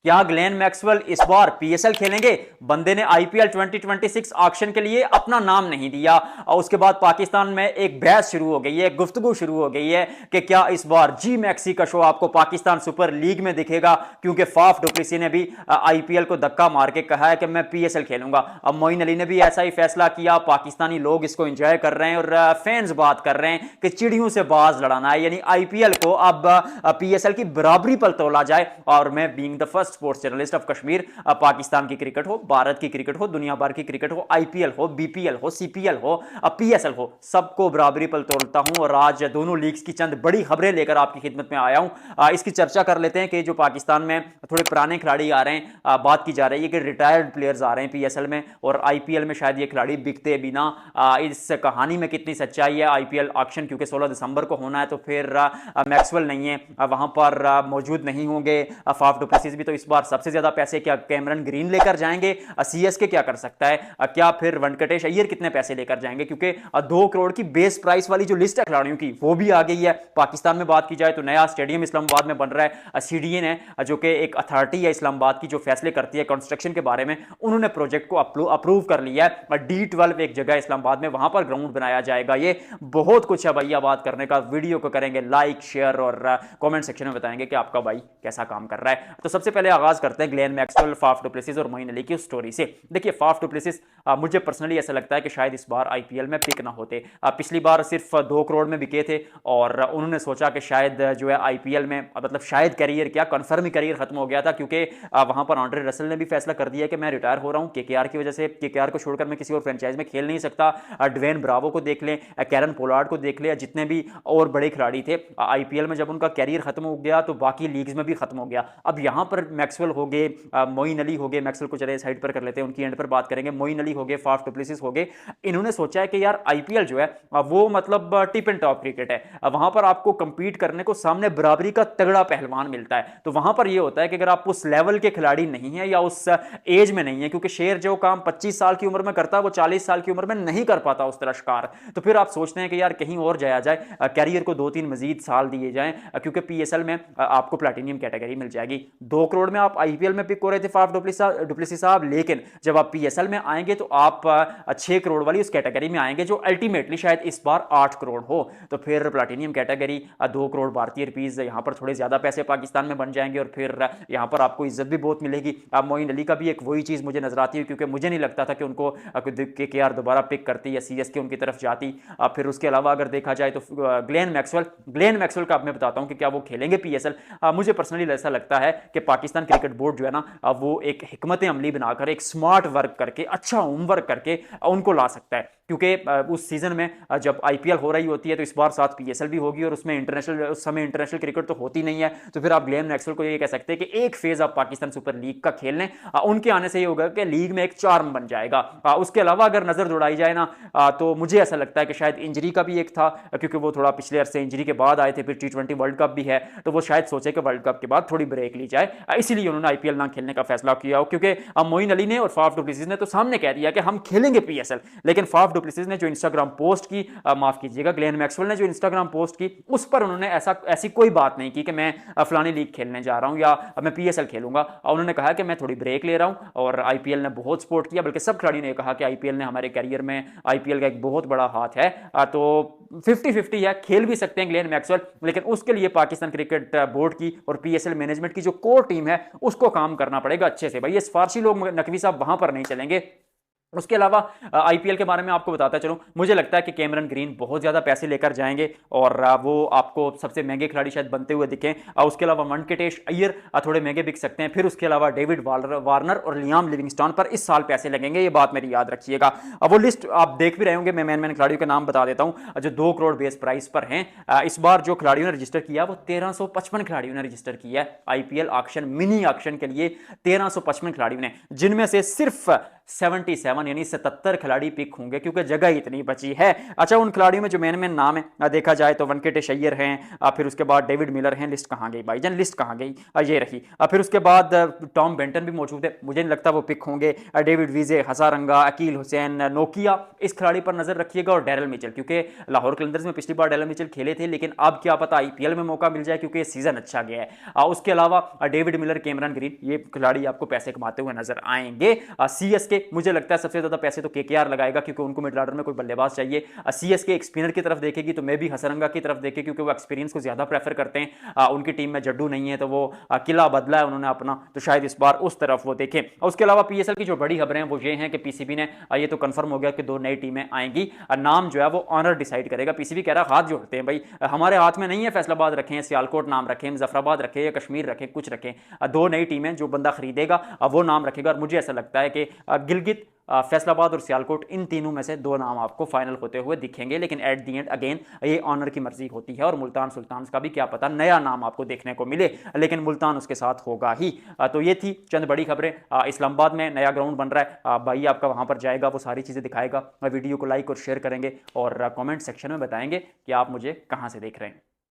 क्या Glenn Maxwell इस बार PSL खेलेंगे? बंदे ने आईपीएल 2026 ऑक्शन के लिए अपना नाम नहीं दिया और उसके बाद पाकिस्तान में एक बहस शुरू हो गई है, गुफ्तगू शुरू हो गई है कि क्या इस बार जी मैक्सी का शो आपको पाकिस्तान सुपर लीग में दिखेगा, क्योंकि फाफ डुप्लेसी ने भी आईपीएल को धक्का मार के कहा है कि मैं पीएसएल खेलूंगा। अब मोइन अली ने भी ऐसा ही फैसला किया। पाकिस्तानी लोग इसको एंजॉय कर रहे हैं और फैंस बात कर रहे हैं कि चिड़ियों से बाज लड़ाना है, यानी आईपीएल को अब पीएसएल की बराबरी पर तोला जाए। और मैं being the first sports journalist of Kashmir, Pakistan की क्रिकेट हो, भारत की क्रिकेट हो, दुनिया भर की क्रिकेट हो, आईपीएल हो, बीपीएल हो, सीपीएल हो, पीएसएल हो, सबको बराबरी पर तोड़ता हूं। और आज दोनों लीग्स की चंद बड़ी खबरें लेकर आपकी खिदमत में आया हूं। इसकी चर्चा कर लेते हैं कि जो पाकिस्तान में थोड़े पुराने खिलाड़ी आ रहे हैं, बात की जा रही है कि रिटायर्ड प्लेयर्स आ रहे हैं पीएसएल में और आईपीएल में शायद ये खिलाड़ी बिकते बिना। इस कहानी में कितनी सच्चाई है? आईपीएल ऑक्शन क्योंकि 16 दिसंबर को होना है, तो फिर मैक्सवेल नहीं है वहां पर, मौजूद नहीं होंगे। फाफ डुप्लेसिस भी तो इस बार सबसे ज्यादा पैसे क्या कैमरन ग्रीन लेकर जाएंगे? सीएसके क्या कर सकता है? क्या फिर वेंकटेश अय्यर कितने पैसे लेकर जाएंगे? क्योंकि 2 करोड़ की बेस प्राइस वाली जो लिस्ट है खिलाड़ियों की वो भी आ गई है। पाकिस्तान में बात की जाए तो नया स्टेडियम इस्लामाबाद में बन रहा है। सीडीए ने, जो कि एक अथॉरिटी है इस्लामाबाद की जो फैसले करती है कंस्ट्रक्शन के बारे में, उन्होंने प्रोजेक्ट को अप्रूव कर लिया है। D12 एक जगह इस्लामाबाद में, वहां पर ग्राउंड बनाया जाएगा। ये बहुत कुछ है भैया बात करने का। वीडियो को करेंगे लाइक, शेयर और कमेंट सेक्शन में बताएंगे कि आपका भाई कैसा काम कर रहा है। तो सबसे पहले आगाज करते हैं ग्लेन मैक्सवेल, फाफ डुप्लेसिस और मोइन अली की स्टोरी से। देखिए, फाफ डुप्लेसिस मुझे पर्सनली ऐसा लगता है कि शायद इस बार आईपीएल में पिक ना होते। पिछली बार सिर्फ 2 करोड़ में बिके थे और उन्होंने सोचा कि शायद जो है आईपीएल में, मतलब शायद करियर क्या, कंफर्म ही करियर खत्म हो गया था, क्योंकि वहां पर आंड्रे रसल ने भी फैसला कर दिया कि मैं रिटायर हो रहा हूं केकेआर की वजह से। केकेआर को छोड़कर मैं किसी और फ्रेंचाइज में खेल नहीं सकता। ड्वेन ब्रावो को देख लें, कैरन पोलार्ड को देख लें, जितने भी और बड़े खिलाड़ी थे, आईपीएल में जब उनका कैरियर खत्म हो गया तो बाकी लीग्स में भी खत्म हो गया। अब यहां पर मैक्सवेल हो गए, मोइन अली हो गए, मैक्सवेल को चले साइड पर कर लेते हैं, उनकी एंड पर बात करेंगे। मोइन अली हो गए, फाफ डुप्लेसिस हो गए। इन्होंने सोचा है कि यार आईपीएल जो है वो मतलब टिप एंड टॉप क्रिकेट है। वहां पर आपको कंपीट करने को सामने बराबरी का तगड़ा पहलवान मिलता है। तो वहां पर यह होता है कि अगर आप उस लेवल के खिलाड़ी नहीं है या उस एज में नहीं है, क्योंकि शेर जो काम 25 साल की उम्र में करता है वो 40 साल की उम्र में नहीं कर पाता उस तरह शिकार, तो फिर आप सोचते हैं कि यार कहीं और जाया जाए, कैरियर को 2-3 मजीद साल दिए जाएं, क्योंकि पीएसएल में आपको प्लैटिनियम कैटेगरी मिल जाएगी। 2 करोड़ में आप आईपीएल में पिक हो रहे थे फाफ डुप्लेसिस साहब, लेकिन जब आप पीएसएल में आएंगे तो आप 6 करोड़ वाली उस कैटेगरी में आएंगे जो अल्टीमेटली शायद इस बार 8 करोड़ हो। तो फिर प्लैटिनियम कैटेगरी 2 करोड़ भारतीय रुपीज, यहां पर थोड़े ज्यादा पैसे पाकिस्तान में बन जाएंगे और फिर यहां पर आपको इज्जत भी बहुत मिलेगी। अब मोइन अली का भी एक वही चीज मुझे नजर आती है, क्योंकि मुझे नहीं लगता था कि उनको केकेआर दोबारा पिक करती या सीएसके उनकी तरफ जाती। फिर उसके अलावा अगर देखा जाए तो ग्लेन मैक्सवेल का अब मैं बताता हूं कि क्या वो खेलेंगे पीएसएल। मुझे पर्सनली ऐसा लगता है कि पाकिस्तान क्रिकेट बोर्ड जो है ना, वो एक हिकमत अमली बनाकर, एक स्मार्ट वर्क करके, अच्छा होमवर्क करके उनको ला सकता है। क्योंकि उस सीजन में जब आईपीएल हो रही होती है तो इस बार साथ पीएसएल भी होगी और उसमें इंटरनेशनल, उस समय इंटरनेशनल क्रिकेट तो होती नहीं है। तो फिर आप ग्लेन मैक्सवेल को ये कह सकते हैं कि एक फेज आप पाकिस्तान सुपर लीग का खेल लें, उनके आने से ये होगा कि लीग में एक चार्म बन जाएगा। उसके अलावा अगर नजर दौड़ाई जाए ना, तो मुझे ऐसा लगता है कि शायद इंजरी का भी एक था, क्योंकि वो थोड़ा पिछले अरसे इंजरी के बाद आए थे, फिर T20 वर्ल्ड कप भी है, तो वो शायद सोचे कि वर्ल्ड कप के बाद थोड़ी ब्रेक ली जाए, इसीलिए उन्होंने आईपीएल ना खेलने का फैसला किया। क्योंकि मोइन अली ने और फाफ डुप्लेसिस ने तो सामने कह दिया कि हम खेलेंगे पीएसएल, लेकिन फाफ डुप्लेसिस ने जो इंस्टाग्राम पोस्ट की, माफ कीजिएगा ग्लेन मैक्सवेल ने जो इंस्टाग्राम पोस्ट की, उस पर उन्होंने ऐसी कोई बात नहीं की कि मैं फलानी लीग खेलने जा रहा हूं या मैं पीएसएल खेलूंगा। उन्होंने कहा कि मैं थोड़ी ब्रेक ले रहा हूं, और आईपीएल ने बहुत सपोर्ट किया, बल्कि सब खिलाड़ी ने कहा कि आईपीएल ने हमारे करियर में, आईपीएल का एक बहुत बड़ा हाथ है। तो 50-50 है, खेल भी सकते हैं ग्लेन मैक्सवेल, लेकिन उसके लिए पाकिस्तान क्रिकेट बोर्ड की और पीएसएल मैनेजमेंट की जो कोर टीम है उसको काम करना पड़ेगा अच्छे से। भाई ये सिफारशी लोग नकवी साहब वहां पर नहीं चलेंगे। उसके अलावा आईपीएल के बारे में आपको बताता चलूं, मुझे लगता है कि कैमरन ग्रीन बहुत ज्यादा पैसे लेकर जाएंगे और वो आपको सबसे महंगे खिलाड़ी शायद बनते हुए दिखें। उसके अलावा वेंकटेश अय्यर थोड़े महंगे बिक सकते हैं। फिर उसके अलावा डेविड वार्नर और लियाम लिविंगस्टोन पर इस साल पैसे लगेंगे, ये बात मेरी याद रखिएगा। अब वो लिस्ट आप देख भी रहे होंगे, मैं मैन खिलाड़ियों के नाम बता देता हूं जो 2 करोड़ बेस प्राइस पर हैं। इस बार जो खिलाड़ियों ने रजिस्टर किया वो 1355 खिलाड़ियों ने रजिस्टर किया है आईपीएल ऑक्शन, मिनी ऑक्शन के लिए 1355 खिलाड़ियों ने, जिनमें से सिर्फ 77 यानी 77 खिलाड़ी पिक होंगे क्योंकि जगह इतनी बची है। अच्छा, उन खिलाड़ियों में जो मेन मेन नाम है देखा जाए तो वेंकटेश अय्यर हैं, फिर उसके बाद डेविड मिलर हैं। लिस्ट कहाँ गई भाईजान, लिस्ट कहाँ गई? ये रही। फिर उसके बाद टॉम बेंटन भी मौजूद है, मुझे नहीं लगता वो पिक होंगे। डेविड विजे, हसारंगा, अकील हुसैन, नोकिया, इस खिलाड़ी पर नजर रखिएगा। और डेरल मिचेल, क्योंकि लाहौर कलंदर्स में पिछली बार डेरल मिचेल खेले थे, लेकिन अब क्या पता आईपीएल में मौका मिल जाए क्योंकि सीजन अच्छा गया है। उसके अलावा डेविड मिलर, कैमरन ग्रीन, ये खिलाड़ी आपको पैसे कमाते हुए नजर आएंगे। सीएसके, मुझे लगता है सबसे ज्यादा पैसे तो केकेआर लगाएगा क्योंकि उनको मिडिल ऑर्डर में कोई बल्लेबाज चाहिए। सीएसके एक स्पिनर की तरफ देखेगी तो मैं भी हसरंगा की तरफ देखे क्योंकि वो एक्सपीरियंस को ज्यादा प्रेफर करते हैं। उनकी टीम में जड्डू नहीं है तो वो किला बदला है उन्होंने अपना, तो शायद इस बार उस तरफ वो देखें। उसके अलावा पीएसएल की जो बड़ी खबरें हैं वो ये हैं कि पीसीबी ने ये तो कंफर्म हो गया कि 2 नई टीमें आएंगी। नाम जो है वो ऑनर डिसाइड करेगा। पीसीबी कह रहा है हाथ जोड़ते हैं भाई, हमारे हाथ में नहीं है, फैसलाबाद रखें, सियालकोट नाम रखें, मुजफ्फराबाद रखें या कश्मीर रखें, कुछ रखें। 2 नई टीमें, जो बंदा खरीदेगा वो नाम रखेगा। और मुझे ऐसा लगता है कि गिलगित, फैसलाबाद और सियालकोट, इन तीनों में से 2 नाम आपको फाइनल होते हुए दिखेंगे। लेकिन एट दी एंड अगेन ये ऑनर की मर्जी होती है और मुल्तान सुल्तान का भी क्या पता नया नाम आपको देखने को मिले, लेकिन मुल्तान उसके साथ होगा ही। तो ये थी चंद बड़ी खबरें। इस्लामाबाद में नया ग्राउंड बन रहा है, भाई आपका वहां पर जाएगा, वो सारी चीजें दिखाएगा। वीडियो को लाइक और शेयर करेंगे और कमेंट सेक्शन में बताएंगे कि आप मुझे कहां से देख रहे हैं।